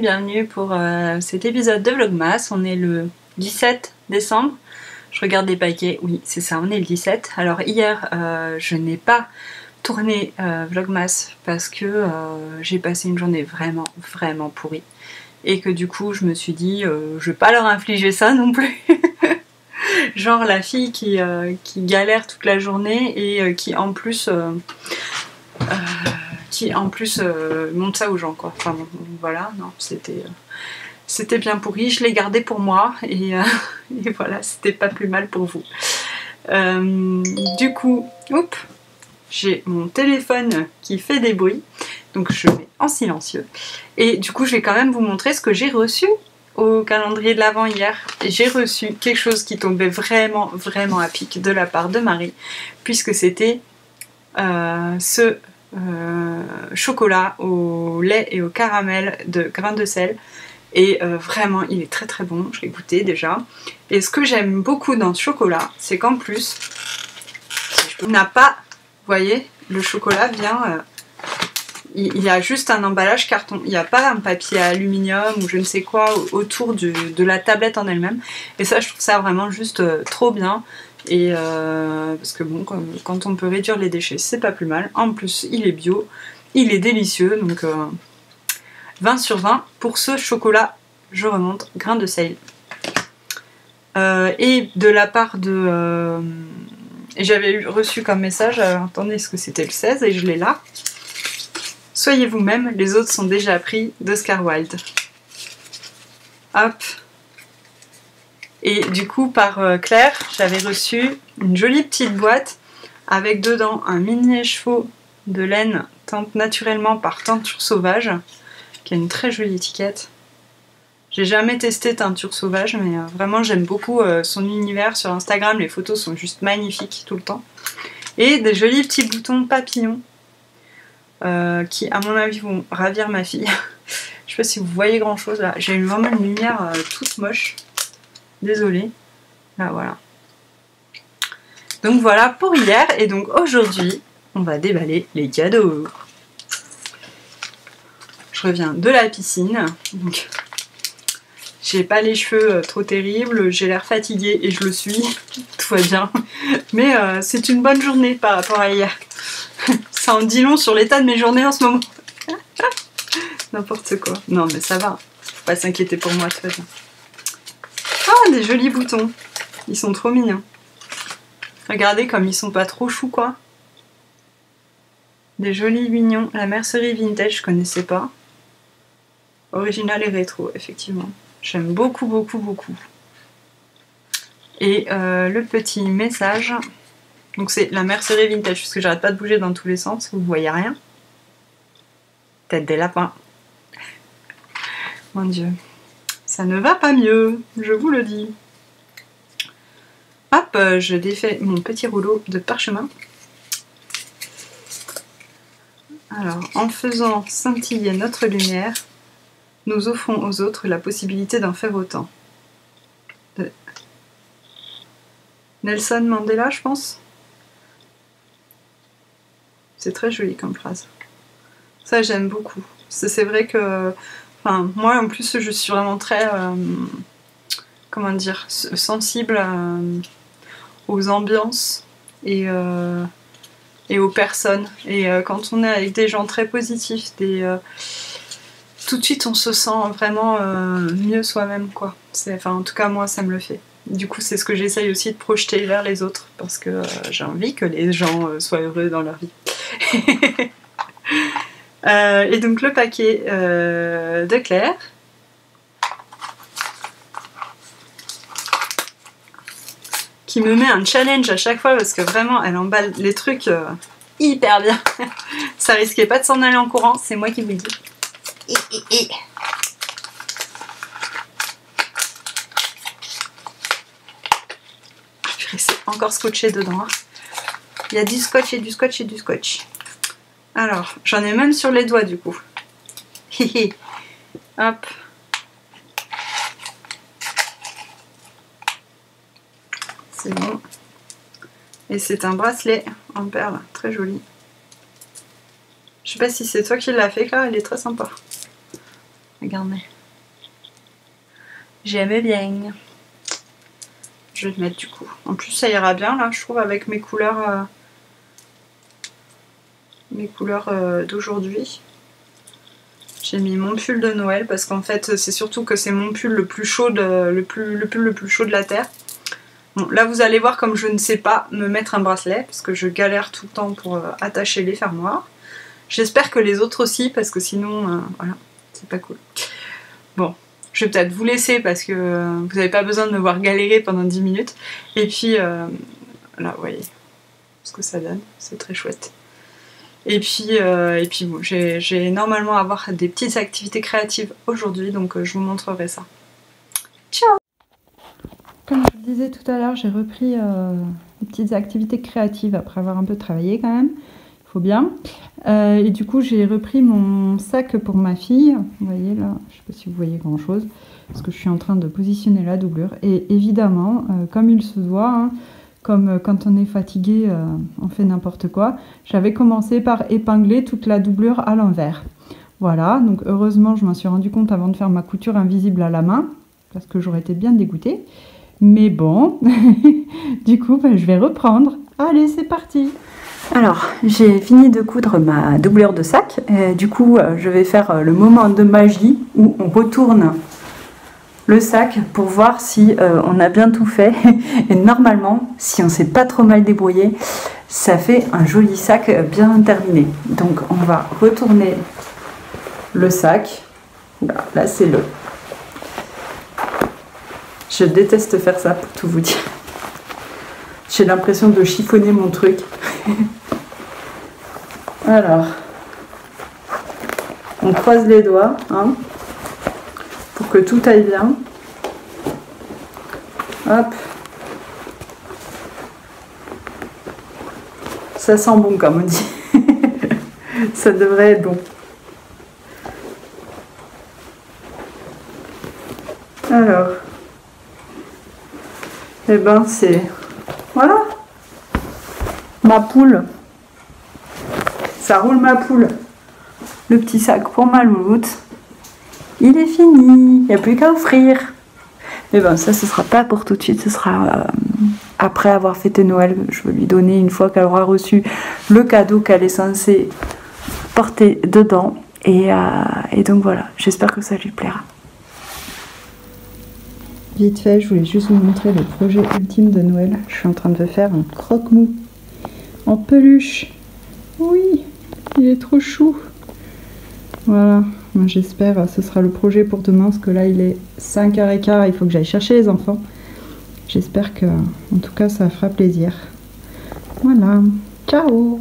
bienvenue pour cet épisode de Vlogmas. On est le 17 décembre. Je regarde les paquets, oui c'est ça, on est le 17. Alors hier je n'ai pas tourné Vlogmas parce que j'ai passé une journée vraiment pourrie. Et que du coup je me suis dit je vais pas leur infliger ça non plus. Genre la fille qui galère toute la journée et qui en plus montre ça aux gens quoi. Enfin bon, voilà, non, c'était bien pourri, je l'ai gardé pour moi et voilà, c'était pas plus mal pour vous. Du coup, j'ai mon téléphone qui fait des bruits, donc je mets en silencieux. Et du coup, je vais quand même vous montrer ce que j'ai reçu au calendrier de l'Avent hier. J'ai reçu quelque chose qui tombait vraiment à pic de la part de Marie, puisque c'était ce chocolat au lait et au caramel de grains de sel. Et vraiment il est très bon, je l'ai goûté déjà. Et ce que j'aime beaucoup dans ce chocolat, c'est qu'en plus il n'a pas, vous voyez, le chocolat vient il y a juste un emballage carton, il n'y a pas un papier aluminium ou je ne sais quoi autour de la tablette en elle-même. Et ça je trouve ça vraiment juste trop bien. Et parce que bon, quand on peut réduire les déchets, c'est pas plus mal. En plus, il est bio, il est délicieux, donc 20 sur 20 pour ce chocolat, je remonte, grain de sel. Et de la part de... j'avais reçu comme message, attendez, est-ce que c'était le 16 et je l'ai là. Soyez vous-même, les autres sont déjà pris d'Oscar Wilde. Hop. Et du coup, par Claire, j'avais reçu une jolie petite boîte avec dedans un mini écheveau de laine teinte naturellement par Teinture Sauvage, qui a une très jolie étiquette. J'ai jamais testé Teinture Sauvage, mais vraiment j'aime beaucoup son univers sur Instagram, les photos sont juste magnifiques tout le temps. Et des jolis petits boutons papillons qui, à mon avis, vont ravir ma fille. Je sais pas si vous voyez grand chose là, j'ai vraiment une lumière toute moche. Désolée. Là voilà. Donc voilà pour hier, et donc aujourd'hui, on va déballer les cadeaux. Je reviens de la piscine, donc j'ai pas les cheveux trop terribles, j'ai l'air fatiguée et je le suis, tout va bien. Mais c'est une bonne journée par rapport à hier. Ça en dit long sur l'état de mes journées en ce moment. N'importe quoi. Non mais ça va, faut pas s'inquiéter pour moi, tout va bien. Ah, des jolis boutons. Ils sont trop mignons. Regardez comme ils sont pas trop choux quoi. Des jolis mignons. La mercerie vintage, je connaissais pas. Original et rétro, effectivement. J'aime beaucoup. Et le petit message. Donc c'est la mercerie vintage, parce que j'arrête pas de bouger dans tous les sens, vous voyez rien. Tête des lapins. Mon Dieu. Ça ne va pas mieux, je vous le dis. Hop, je défais mon petit rouleau de parchemin. Alors, en faisant scintiller notre lumière, nous offrons aux autres la possibilité d'en faire autant. De Nelson Mandela, je pense. C'est très joli comme phrase. Ça, j'aime beaucoup. C'est vrai que... Enfin, moi, en plus, je suis vraiment très... comment dire, sensible aux ambiances et aux personnes. Et quand on est avec des gens très positifs, tout de suite on se sent vraiment mieux soi-même, quoi. Enfin, en tout cas, moi, ça me le fait. Du coup, c'est ce que j'essaye aussi de projeter vers les autres, parce que j'ai envie que les gens soient heureux dans leur vie. Et donc le paquet de Claire. Qui me met un challenge à chaque fois parce que vraiment elle emballe les trucs hyper bien. Ça risquait pas de s'en aller en courant, c'est moi qui vous le dis. C'est encore scotché dedans. Hein. Il y a du scotch et du scotch et du scotch. Alors, j'en ai même sur les doigts du coup. Hop. C'est bon. Et c'est un bracelet en perles, très joli. Je sais pas si c'est toi qui l'as fait, Claire, il est très sympa. Regardez. J'aime bien. Je vais le mettre du coup. En plus ça ira bien là, je trouve, avec mes couleurs d'aujourd'hui. J'ai mis mon pull de Noël parce qu'en fait c'est surtout que c'est mon pull le plus chaud le pull le plus chaud de la terre. Bon, là vous allez voir comme je ne sais pas me mettre un bracelet parce que je galère tout le temps pour attacher les fermoirs. J'espère que les autres aussi parce que sinon voilà, c'est pas cool. Bon, je vais peut-être vous laisser parce que vous n'avez pas besoin de me voir galérer pendant 10 minutes. Et puis là vous voyez ce que ça donne, c'est très chouette. Et puis bon, j'ai normalement à avoir des petites activités créatives aujourd'hui, donc je vous montrerai ça. Ciao! Comme je vous le disais tout à l'heure, j'ai repris des petites activités créatives après avoir un peu travaillé quand même. Il faut bien. Et du coup, j'ai repris mon sac pour ma fille. Vous voyez là, je ne sais pas si vous voyez grand chose, parce que je suis en train de positionner la doublure. Et évidemment, comme il se doit, hein, comme quand on est fatigué, on fait n'importe quoi. J'avais commencé par épingler toute la doublure à l'envers. Voilà, donc heureusement, je m'en suis rendu compte avant de faire ma couture invisible à la main, parce que j'aurais été bien dégoûtée. Mais bon, du coup, je vais reprendre. Allez, c'est parti! Alors, j'ai fini de coudre ma doublure de sac. Du coup, je vais faire le moment de magie où on retourne le sac pour voir si on a bien tout fait. Et normalement, si on s'est pas trop mal débrouillé, ça fait un joli sac bien terminé. Donc on va retourner le sac. Là c'est le... Je déteste faire ça pour tout vous dire. J'ai l'impression de chiffonner mon truc. Alors, on croise les doigts, hein, pour que tout aille bien. Hop. Ça sent bon comme on dit. Ça devrait être bon. Alors. Eh ben c'est... Voilà. Ma poule. Ça roule ma poule. Le petit sac pour ma louloute. Il est fini. Il n'y a plus qu'à offrir. Mais bon, ça, ce sera pas pour tout de suite. Ce sera après avoir fêté Noël. Je vais lui donner une fois qu'elle aura reçu le cadeau qu'elle est censée porter dedans. Et donc voilà. J'espère que ça lui plaira. Vite fait, je voulais juste vous montrer le projet ultime de Noël. Je suis en train de faire un croque-mou en peluche. Oui, il est trop chou. Voilà, moi j'espère ce sera le projet pour demain, parce que là il est 5h15, il faut que j'aille chercher les enfants. J'espère que, en tout cas, ça fera plaisir. Voilà, ciao!